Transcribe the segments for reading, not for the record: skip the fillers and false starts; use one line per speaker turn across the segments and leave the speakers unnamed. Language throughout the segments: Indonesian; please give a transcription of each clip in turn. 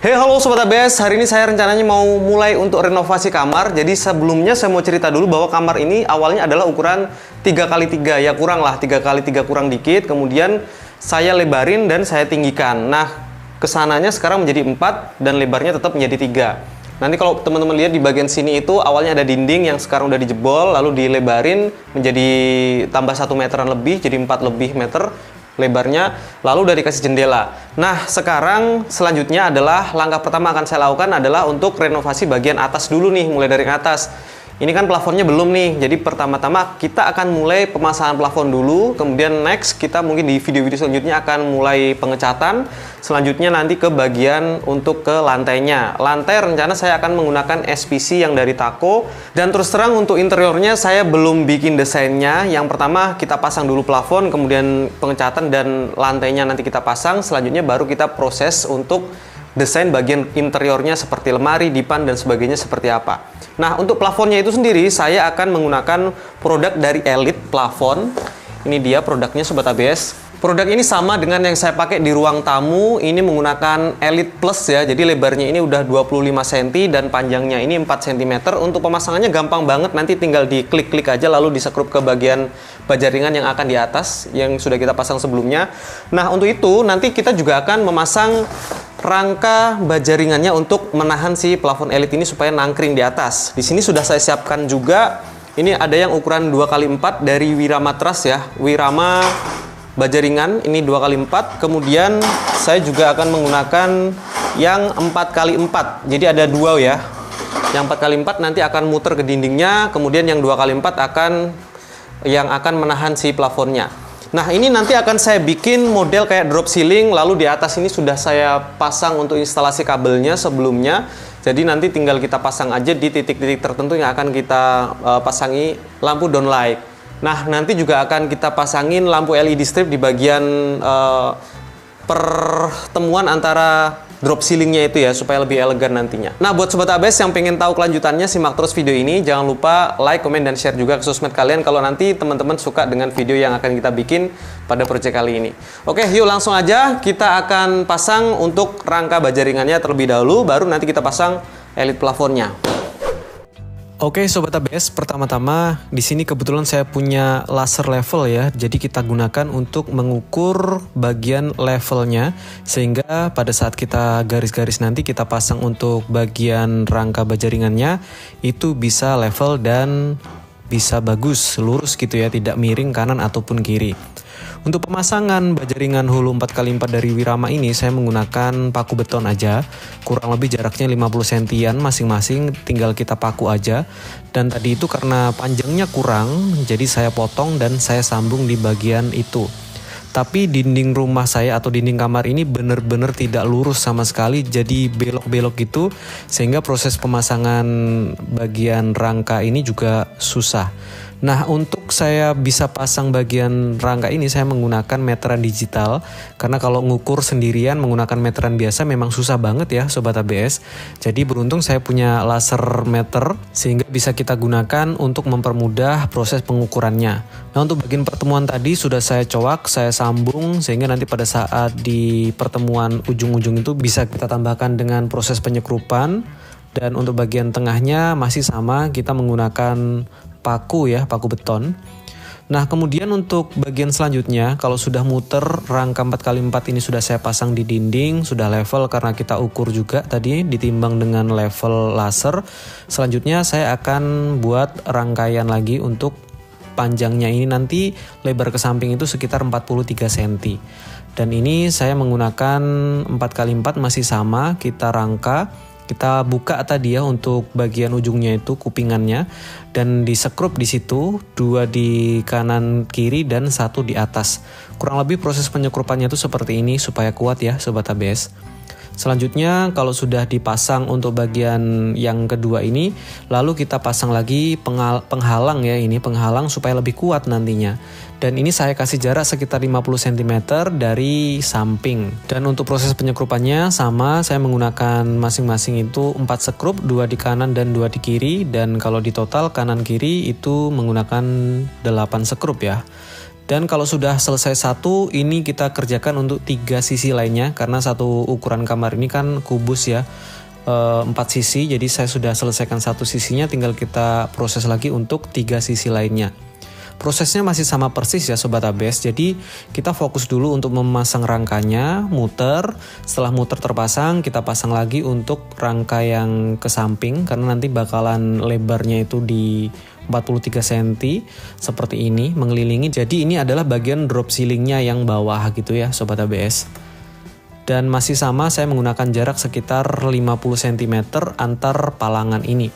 Hey, halo Sobat ABS, hari ini saya rencananya mau mulai untuk renovasi kamar. Jadi sebelumnya saya mau cerita dulu bahwa kamar ini awalnya adalah ukuran 3x3, ya kurang lah, 3x3 kurang dikit. Kemudian saya lebarin dan saya tinggikan. Nah, kesananya sekarang menjadi 4 dan lebarnya tetap menjadi 3. Nanti kalau teman-teman lihat di bagian sini itu awalnya ada dinding yang sekarang udah dijebol, lalu dilebarin menjadi tambah 1 meteran lebih, jadi 4 lebih meter lebarnya, lalu udah dikasih jendela. Nah, sekarang selanjutnya adalah langkah pertama akan saya lakukan adalah untuk renovasi bagian atas dulu nih, mulai dari atas. Ini kan plafonnya belum nih, jadi pertama-tama kita akan mulai pemasangan plafon dulu, kemudian next kita mungkin di video-video selanjutnya akan mulai pengecatan, selanjutnya nanti ke bagian untuk ke lantainya. Lantai rencana saya akan menggunakan SPC yang dari Taco, dan terus terang untuk interiornya saya belum bikin desainnya. Yang pertama kita pasang dulu plafon, kemudian pengecatan dan lantainya nanti kita pasang, selanjutnya baru kita proses untuk desain bagian interiornya seperti lemari, dipan, dan sebagainya seperti apa. Nah, untuk plafonnya itu sendiri saya akan menggunakan produk dari Elite Plafon. Ini dia produknya Sobat ABS. Produk ini sama dengan yang saya pakai di ruang tamu. Ini menggunakan Elite Plus ya. Jadi lebarnya ini udah 25 cm dan panjangnya ini 4 cm. Untuk pemasangannya gampang banget. Nanti tinggal diklik-klik aja lalu disekrup ke bagian baja ringan yang akan di atas yang sudah kita pasang sebelumnya. Nah, untuk itu nanti kita juga akan memasang rangka baja ringannya untuk menahan si plafon Elite ini supaya nangkring di atas. Di sini sudah saya siapkan juga. Ini ada yang ukuran 2x4 dari Wirama Trust ya. Wirama baja ringan ini 2x4. Kemudian saya juga akan menggunakan yang 4x4. Jadi ada dua ya. Yang 4x4 nanti akan muter ke dindingnya. Kemudian yang 2x4 akan menahan si plafonnya. Nah, ini nanti akan saya bikin model kayak drop ceiling, lalu di atas ini sudah saya pasang untuk instalasi kabelnya sebelumnya. Jadi nanti tinggal kita pasang aja di titik-titik tertentu yang akan kita pasangi lampu downlight. Nah, nanti juga akan kita pasangin lampu LED strip di bagian pertemuan antara drop ceilingnya itu ya, supaya lebih elegan nantinya. Nah, buat Sobat ABS yang pengen tahu kelanjutannya, simak terus video ini. Jangan lupa like, komen, dan share juga ke sosmed kalian kalau nanti teman-teman suka dengan video yang akan kita bikin pada project kali ini. Oke, yuk langsung aja kita akan pasang untuk rangka baja ringannya terlebih dahulu, baru nanti kita pasang Elite plafonnya. Oke Sobat ABS, pertama-tama di sini kebetulan saya punya laser level ya. Jadi kita gunakan untuk mengukur bagian levelnya sehingga pada saat kita garis-garis nanti kita pasang untuk bagian rangka baja ringannya itu bisa level dan bisa bagus, lurus gitu ya, tidak miring kanan ataupun kiri. Untuk pemasangan baja ringan hulu 4x4 dari Wirama ini saya menggunakan paku beton aja. Kurang lebih jaraknya 50 cm masing-masing, tinggal kita paku aja. Dan tadi itu karena panjangnya kurang, jadi saya potong dan saya sambung di bagian itu. Tapi dinding rumah saya atau dinding kamar ini benar-benar tidak lurus sama sekali, jadi belok-belok gitu, sehingga proses pemasangan bagian rangka ini juga susah. Nah, untuk saya bisa pasang bagian rangka ini saya menggunakan meteran digital, karena kalau ngukur sendirian menggunakan meteran biasa memang susah banget ya Sobat ABS. Jadi beruntung saya punya laser meter sehingga bisa kita gunakan untuk mempermudah proses pengukurannya. Nah, untuk bagian pertemuan tadi sudah saya coak, saya sambung sehingga nanti pada saat di pertemuan ujung-ujung itu bisa kita tambahkan dengan proses penyekrupan. Dan untuk bagian tengahnya masih sama, kita menggunakan paku ya, paku beton. Nah, kemudian untuk bagian selanjutnya, kalau sudah muter rangka 4x4 ini sudah saya pasang di dinding, sudah level karena kita ukur juga tadi ditimbang dengan level laser. Selanjutnya saya akan buat rangkaian lagi untuk panjangnya ini nanti lebar ke samping itu sekitar 43 cm. Dan ini saya menggunakan 4x4 masih sama, kita rangka. Kita buka tadi ya untuk bagian ujungnya itu kupingannya dan disekrup di situ, 2 di kanan kiri dan 1 di atas. Kurang lebih proses penyekrupannya itu seperti ini supaya kuat ya Sobat ABS. Selanjutnya kalau sudah dipasang untuk bagian yang kedua ini, lalu kita pasang lagi penghalang ya, ini penghalang supaya lebih kuat nantinya. Dan ini saya kasih jarak sekitar 50 cm dari samping. Dan untuk proses penyekrupannya sama, saya menggunakan masing-masing itu 4 sekrup, 2 di kanan dan 2 di kiri. Dan kalau di total kanan kiri itu menggunakan 8 sekrup ya. Dan kalau sudah selesai satu, ini kita kerjakan untuk 3 sisi lainnya, karena satu ukuran kamar ini kan kubus ya, 4 sisi. Jadi saya sudah selesaikan satu sisinya, tinggal kita proses lagi untuk 3 sisi lainnya. Prosesnya masih sama persis ya Sobat ABS. Jadi kita fokus dulu untuk memasang rangkanya, muter. Setelah muter terpasang, kita pasang lagi untuk rangka yang ke samping, karena nanti bakalan lebarnya itu di 43 cm seperti ini mengelilingi. Jadi ini adalah bagian drop ceilingnya yang bawah gitu ya Sobat ABS. Dan masih sama, saya menggunakan jarak sekitar 50 cm antar palangan ini.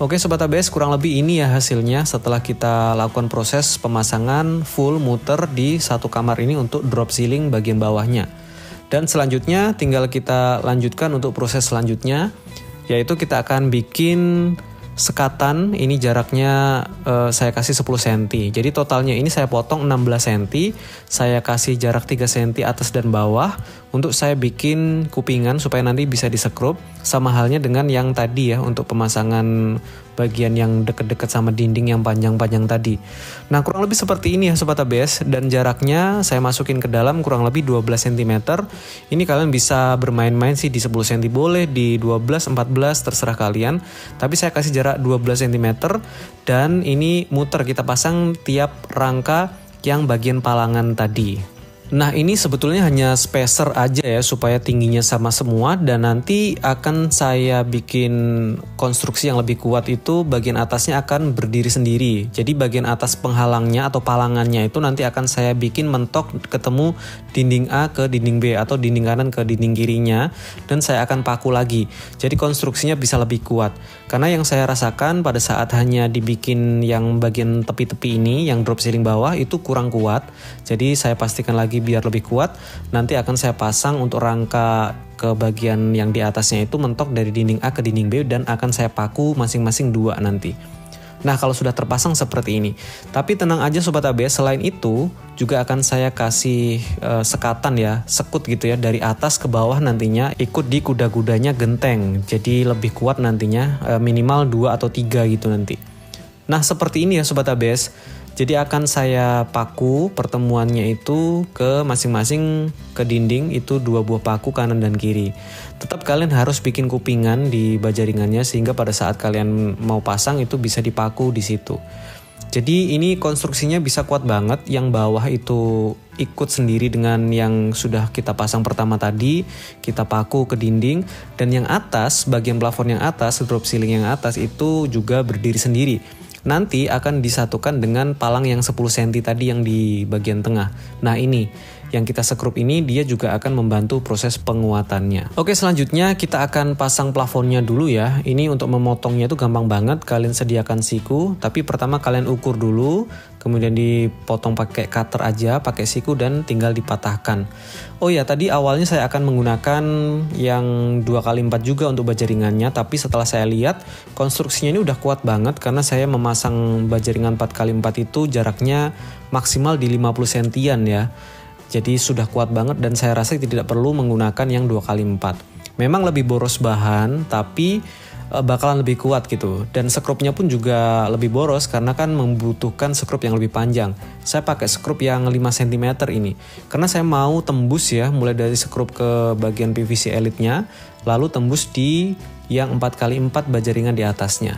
Oke Sobat ABS, kurang lebih ini ya hasilnya setelah kita lakukan proses pemasangan full muter di satu kamar ini untuk drop ceiling bagian bawahnya. Dan selanjutnya tinggal kita lanjutkan untuk proses selanjutnya, yaitu kita akan bikin sekatan. Ini jaraknya saya kasih 10 cm. Jadi totalnya ini saya potong 16 cm. Saya kasih jarak 3 cm atas dan bawah untuk saya bikin kupingan supaya nanti bisa disekrup. Sama halnya dengan yang tadi ya, untuk pemasangan bagian yang deket-deket sama dinding yang panjang-panjang tadi. Nah kurang lebih seperti ini ya Sobat ABS. Dan jaraknya saya masukin ke dalam kurang lebih 12 cm. Ini kalian bisa bermain-main sih, di 10 cm boleh, di 12, 14 terserah kalian. Tapi saya kasih jarak 12 cm. Dan ini muter, kita pasang tiap rangka yang bagian palangan tadi. Nah ini sebetulnya hanya spacer aja ya, supaya tingginya sama semua. Dan nanti akan saya bikin konstruksi yang lebih kuat, itu bagian atasnya akan berdiri sendiri. Jadi bagian atas penghalangnya atau palangannya itu nanti akan saya bikin mentok ketemu dinding A ke dinding B, atau dinding kanan ke dinding kirinya. Dan saya akan paku lagi, jadi konstruksinya bisa lebih kuat. Karena yang saya rasakan pada saat hanya dibikin yang bagian tepi-tepi ini, yang drop ceiling bawah itu kurang kuat. Jadi saya pastikan lagi biar lebih kuat, nanti akan saya pasang untuk rangka ke bagian yang di atasnya itu mentok dari dinding A ke dinding B, dan akan saya paku masing-masing 2 nanti. Nah kalau sudah terpasang seperti ini. Tapi tenang aja Sobat ABS, selain itu juga akan saya kasih sekatan ya, sekut gitu ya, dari atas ke bawah nantinya ikut di kuda-kudanya genteng. Jadi lebih kuat nantinya, minimal 2 atau 3 gitu nanti. Nah seperti ini ya Sobat ABS. Jadi akan saya paku pertemuannya itu ke masing-masing ke dinding, itu 2 buah paku kanan dan kiri. Tetap kalian harus bikin kupingan di baja ringannya, sehingga pada saat kalian mau pasang itu bisa dipaku di situ. Jadi ini konstruksinya bisa kuat banget. Yang bawah itu ikut sendiri dengan yang sudah kita pasang pertama tadi, kita paku ke dinding. Dan yang atas, bagian plafon yang atas, drop ceiling yang atas itu juga berdiri sendiri. Nanti akan disatukan dengan palang yang 10 cm tadi yang di bagian tengah. Nah ini yang kita sekrup ini, dia juga akan membantu proses penguatannya. Oke, selanjutnya kita akan pasang plafonnya dulu ya. Ini untuk memotongnya itu gampang banget. Kalian sediakan siku, tapi pertama kalian ukur dulu, kemudian dipotong pakai cutter aja, pakai siku, dan tinggal dipatahkan. Oh ya, tadi awalnya saya akan menggunakan yang 2x4 juga untuk baja ringannya, tapi setelah saya lihat konstruksinya ini udah kuat banget, karena saya memasang baja ringan 4x4 itu jaraknya maksimal di 50 cm ya. Jadi sudah kuat banget, dan saya rasa tidak perlu menggunakan yang 2x4. Memang lebih boros bahan, tapi bakalan lebih kuat gitu. Dan sekrupnya pun juga lebih boros, karena kan membutuhkan sekrup yang lebih panjang. Saya pakai sekrup yang 5 cm ini, karena saya mau tembus ya, mulai dari sekrup ke bagian PVC elitnya, lalu tembus di yang 4x4 baja ringan di atasnya.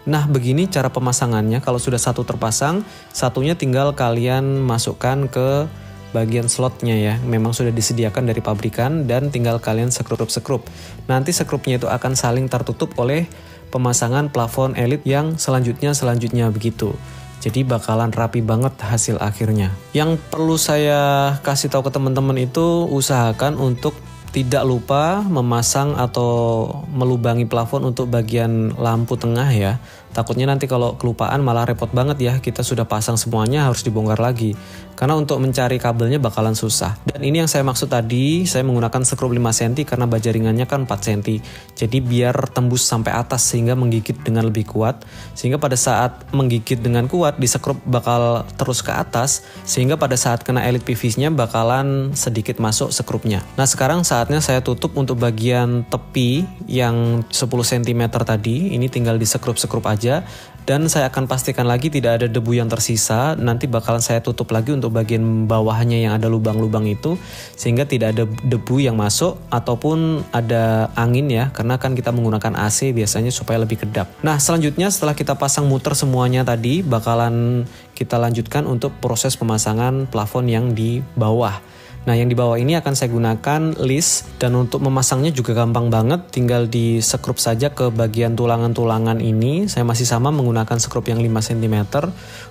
Nah begini cara pemasangannya. Kalau sudah satu terpasang, satunya tinggal kalian masukkan ke bagian slotnya ya, memang sudah disediakan dari pabrikan, dan tinggal kalian sekrup-sekrup. Nanti sekrupnya itu akan saling tertutup oleh pemasangan plafon elit yang selanjutnya begitu. Jadi bakalan rapi banget hasil akhirnya. Yang perlu saya kasih tahu ke teman-teman itu, usahakan untuk tidak lupa memasang atau melubangi plafon untuk bagian lampu tengah ya. Takutnya nanti kalau kelupaan malah repot banget ya, kita sudah pasang semuanya harus dibongkar lagi. Karena untuk mencari kabelnya bakalan susah. Dan ini yang saya maksud tadi, saya menggunakan sekrup 5 cm karena baja ringannya kan 4 cm. Jadi biar tembus sampai atas sehingga menggigit dengan lebih kuat. Sehingga pada saat menggigit dengan kuat, di sekrup bakal terus ke atas. Sehingga pada saat kena elit PVC-nya bakalan sedikit masuk sekrupnya. Nah sekarang saatnya saya tutup untuk bagian tepi yang 10 cm tadi. Ini tinggal disekrup-sekrup aja. Dan saya akan pastikan lagi tidak ada debu yang tersisa. Nanti bakalan saya tutup lagi untuk bagian bawahnya yang ada lubang-lubang itu, sehingga tidak ada debu yang masuk ataupun ada angin ya, karena kan kita menggunakan AC biasanya supaya lebih kedap. Nah selanjutnya setelah kita pasang muter semuanya tadi, bakalan kita lanjutkan untuk proses pemasangan plafon yang di bawah. Nah yang di bawah ini akan saya gunakan list, dan untuk memasangnya juga gampang banget, tinggal di sekrup saja ke bagian tulangan-tulangan ini. Saya masih sama menggunakan sekrup yang 5 cm.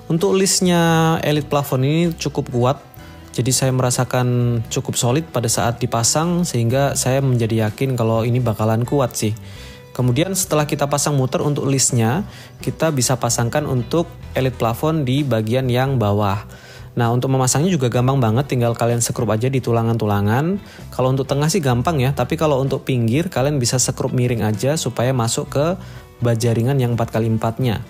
Untuk listnya Elite plafon ini cukup kuat, jadi saya merasakan cukup solid pada saat dipasang, sehingga saya menjadi yakin kalau ini bakalan kuat sih. Kemudian setelah kita pasang muter untuk listnya, kita bisa pasangkan untuk Elite plafon di bagian yang bawah. Nah untuk memasangnya juga gampang banget, tinggal kalian sekrup aja di tulangan-tulangan. Kalau untuk tengah sih gampang ya, tapi kalau untuk pinggir kalian bisa sekrup miring aja supaya masuk ke bajaringan yang 4x4-nya.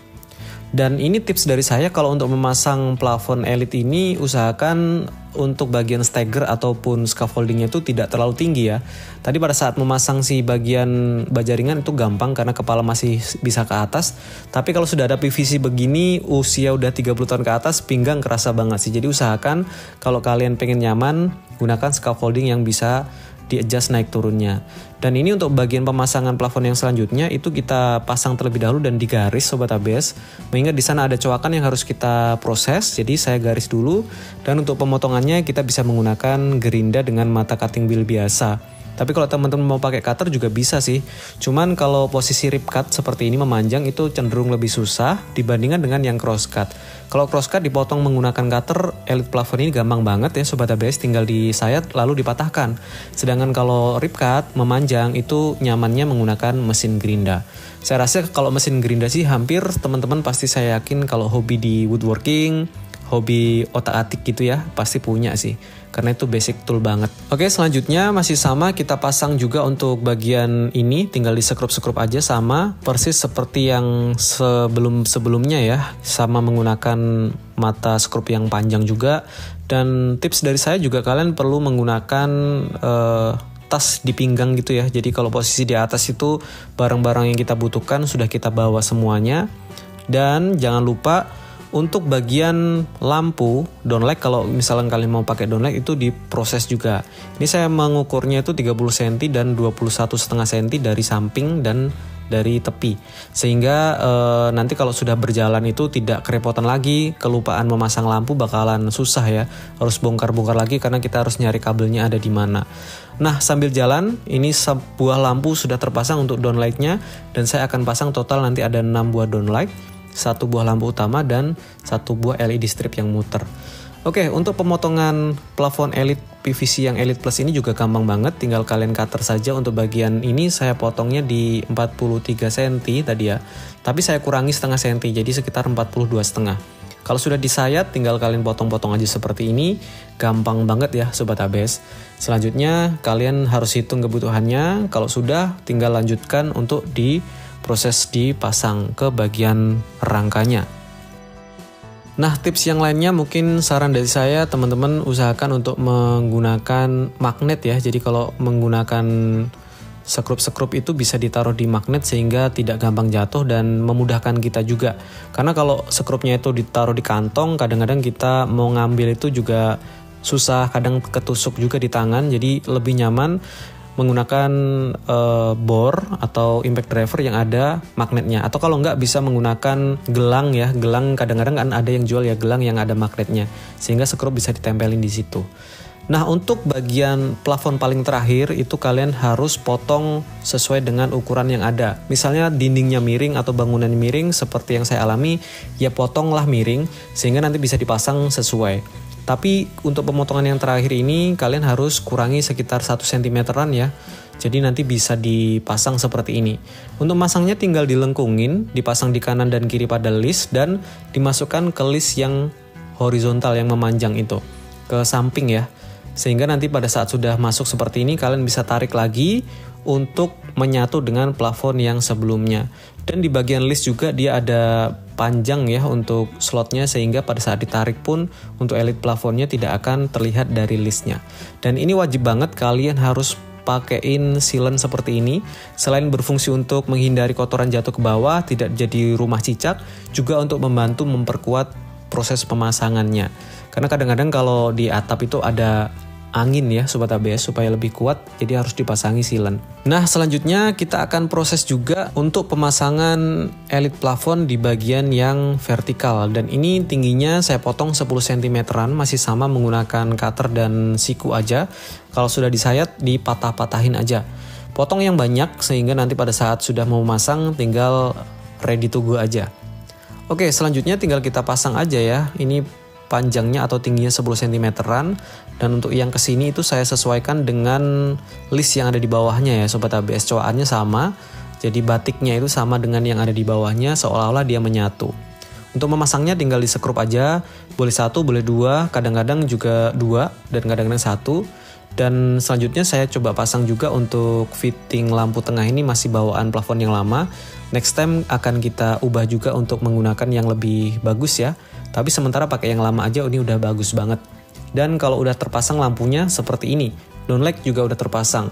Dan ini tips dari saya, kalau untuk memasang plafon Elite ini usahakan untuk bagian stagger ataupun scaffoldingnya itu tidak terlalu tinggi ya. Tadi pada saat memasang si bagian bajaringan itu gampang karena kepala masih bisa ke atas. Tapi kalau sudah ada PVC begini, usia udah 30 tahun ke atas, pinggang kerasa banget sih. Jadi usahakan kalau kalian pengen nyaman, gunakan scaffolding yang bisa di-adjust naik turunnya. Dan ini untuk bagian pemasangan plafon yang selanjutnya itu kita pasang terlebih dahulu dan digaris Sobat ABS. Mengingat di sana ada coakan yang harus kita proses, jadi saya garis dulu. Dan untuk pemotongannya kita bisa menggunakan gerinda dengan mata cutting wheel biasa. Tapi kalau teman-teman mau pakai cutter juga bisa sih. Cuman kalau posisi rip cut seperti ini memanjang itu cenderung lebih susah dibandingkan dengan yang cross cut. Kalau cross cut dipotong menggunakan cutter, Elite plafon ini gampang banget ya Sobat ABS, tinggal disayat lalu dipatahkan. Sedangkan kalau rip cut memanjang itu nyamannya menggunakan mesin gerinda. Saya rasa kalau mesin gerinda sih hampir teman-teman pasti, saya yakin kalau hobi di woodworking, hobi otak-atik gitu ya, pasti punya sih. Karena itu basic tool banget. Oke, selanjutnya masih sama, kita pasang juga untuk bagian ini, tinggal di sekrup-sekrup aja sama persis seperti yang sebelum-sebelumnya ya, sama menggunakan mata skrup yang panjang juga. Dan tips dari saya juga, kalian perlu menggunakan tas di pinggang gitu ya. Jadi kalau posisi di atas itu barang-barang yang kita butuhkan sudah kita bawa semuanya. Dan jangan lupa untuk bagian lampu downlight, kalau misalnya kalian mau pakai downlight itu diproses juga. Ini saya mengukurnya itu 30 cm dan 21,5 cm dari samping dan dari tepi. Sehingga nanti kalau sudah berjalan itu tidak kerepotan lagi, kelupaan memasang lampu bakalan susah ya. Harus bongkar-bongkar lagi karena kita harus nyari kabelnya ada di mana. Nah sambil jalan, ini sebuah lampu sudah terpasang untuk downlightnya, dan saya akan pasang total nanti ada 6 buah downlight. 1 buah lampu utama dan 1 buah LED strip yang muter. Oke, untuk pemotongan plafon Elite PVC yang Elite Plus ini juga gampang banget, tinggal kalian cutter saja. Untuk bagian ini saya potongnya di 43 cm tadi ya, tapi saya kurangi setengah cm, jadi sekitar 42,5. Kalau sudah disayat tinggal kalian potong-potong aja seperti ini, gampang banget ya Sobat ABS. Selanjutnya kalian harus hitung kebutuhannya, kalau sudah tinggal lanjutkan untuk proses dipasang ke bagian rangkanya. Nah tips yang lainnya mungkin saran dari saya, teman-teman usahakan untuk menggunakan magnet ya. Jadi kalau menggunakan sekrup-sekrup itu bisa ditaruh di magnet sehingga tidak gampang jatuh dan memudahkan kita juga. Karena kalau sekrupnya itu ditaruh di kantong, kadang-kadang kita mau ngambil itu juga susah, kadang ketusuk juga di tangan. Jadi lebih nyaman menggunakan bor atau impact driver yang ada magnetnya, atau kalau nggak bisa menggunakan gelang ya. Gelang kadang-kadang kan ada yang jual ya gelang yang ada magnetnya, sehingga sekrup bisa ditempelin di situ. Nah untuk bagian plafon paling terakhir itu kalian harus potong sesuai dengan ukuran yang ada. Misalnya dindingnya miring atau bangunan miring seperti yang saya alami, ya potonglah miring sehingga nanti bisa dipasang sesuai. Tapi untuk pemotongan yang terakhir ini kalian harus kurangi sekitar 1 cm-an ya. Jadi nanti bisa dipasang seperti ini. Untuk masangnya tinggal dilengkungin, dipasang di kanan dan kiri pada list, dan dimasukkan ke list yang horizontal yang memanjang itu ke samping ya. Sehingga nanti pada saat sudah masuk seperti ini kalian bisa tarik lagi untuk menyatu dengan plafon yang sebelumnya. Dan di bagian list juga dia ada panjang ya untuk slotnya, sehingga pada saat ditarik pun untuk Elite plafonnya tidak akan terlihat dari listnya. Dan ini wajib banget kalian harus pakein sealant seperti ini. Selain berfungsi untuk menghindari kotoran jatuh ke bawah, tidak jadi rumah cicak, juga untuk membantu memperkuat proses pemasangannya. Karena kadang-kadang kalau di atap itu ada angin ya Sobat ABS, supaya lebih kuat jadi harus dipasangi sealant. Nah selanjutnya kita akan proses juga untuk pemasangan Elite plafon di bagian yang vertikal, dan ini tingginya saya potong 10 cm-an, masih sama menggunakan cutter dan siku aja. Kalau sudah disayat dipatah-patahin aja, potong yang banyak sehingga nanti pada saat sudah mau masang tinggal ready to go aja. Oke, selanjutnya tinggal kita pasang aja ya. Ini panjangnya atau tingginya 10 cm-an, dan untuk yang kesini itu saya sesuaikan dengan list yang ada di bawahnya ya Sobat ABS. Cowaannya sama, jadi batiknya itu sama dengan yang ada di bawahnya, seolah-olah dia menyatu. Untuk memasangnya tinggal disekrup aja, boleh 1, boleh 2, kadang-kadang juga 2, dan kadang-kadang 1. Dan selanjutnya saya coba pasang juga untuk fitting lampu tengah, ini masih bawaan plafon yang lama. Next time akan kita ubah juga untuk menggunakan yang lebih bagus ya. Tapi sementara pakai yang lama aja, ini udah bagus banget. Dan kalau udah terpasang lampunya seperti ini, downlight juga udah terpasang.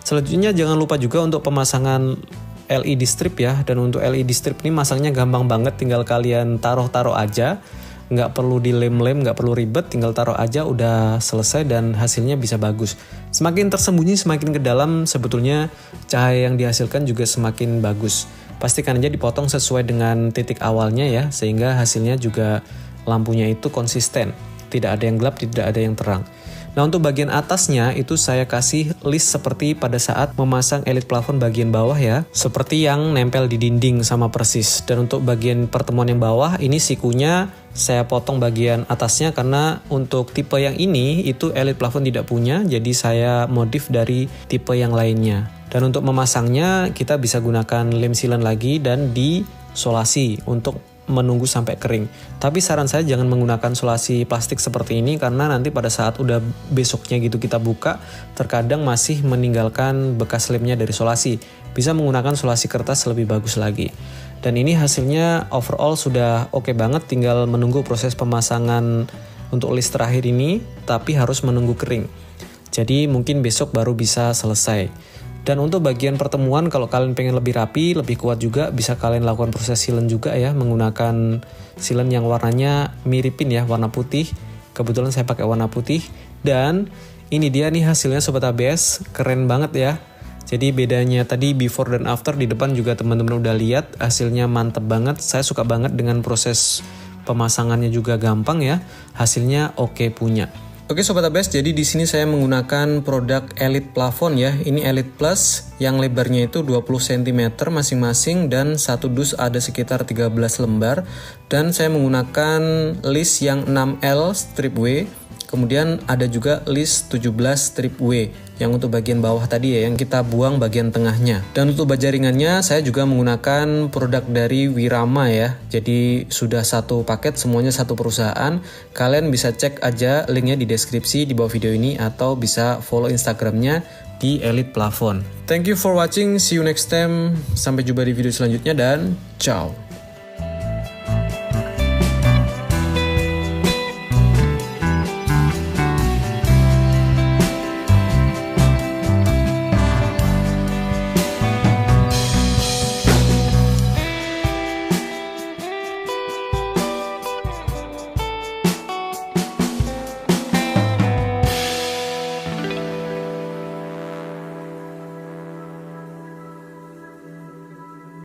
Selanjutnya jangan lupa juga untuk pemasangan LED strip ya. Dan untuk LED strip ini masangnya gampang banget, tinggal kalian taruh-taruh aja. Nggak perlu dilem-lem, nggak perlu ribet, tinggal taruh aja udah selesai dan hasilnya bisa bagus. Semakin tersembunyi, semakin ke dalam, sebetulnya cahaya yang dihasilkan juga semakin bagus. Pastikan aja dipotong sesuai dengan titik awalnya ya, sehingga hasilnya juga lampunya itu konsisten. Tidak ada yang gelap, tidak ada yang terang. Nah untuk bagian atasnya itu saya kasih list seperti pada saat memasang Elite plafon bagian bawah ya, seperti yang nempel di dinding sama persis. Dan untuk bagian pertemuan yang bawah ini sikunya saya potong bagian atasnya, karena untuk tipe yang ini itu Elite plafon tidak punya, jadi saya modif dari tipe yang lainnya. Dan untuk memasangnya kita bisa gunakan lem sealant lagi dan disolasi untuk menunggu sampai kering. Tapi saran saya jangan menggunakan solasi plastik seperti ini, karena nanti pada saat udah besoknya gitu kita buka, terkadang masih meninggalkan bekas lemnya dari solasi. Bisa menggunakan solasi kertas lebih bagus lagi. Dan ini hasilnya overall sudah oke banget, tinggal menunggu proses pemasangan untuk list terakhir ini, tapi harus menunggu kering. Jadi mungkin besok baru bisa selesai. Dan untuk bagian pertemuan, kalau kalian pengen lebih rapi, lebih kuat juga, bisa kalian lakukan proses sealant juga ya, menggunakan sealant yang warnanya miripin ya, warna putih. Kebetulan saya pakai warna putih. Dan ini dia nih hasilnya Sobat ABS, keren banget ya. Jadi bedanya tadi before dan after, di depan juga teman-teman udah lihat, hasilnya mantep banget. Saya suka banget dengan proses pemasangannya juga gampang ya, hasilnya oke punya. Oke Sobat ABS, jadi di sini saya menggunakan produk Elite plafon ya. Ini Elite Plus yang lebarnya itu 20 cm masing-masing, dan satu dus ada sekitar 13 lembar. Dan saya menggunakan list yang 6L strip W. Kemudian ada juga list 17 strip W yang untuk bagian bawah tadi ya, yang kita buang bagian tengahnya. Dan untuk baja ringannya saya juga menggunakan produk dari Wirama ya. Jadi sudah satu paket, semuanya satu perusahaan. Kalian bisa cek aja linknya di deskripsi di bawah video ini, atau bisa follow Instagramnya di Elite plafon. Thank you for watching, see you next time. Sampai jumpa di video selanjutnya dan ciao.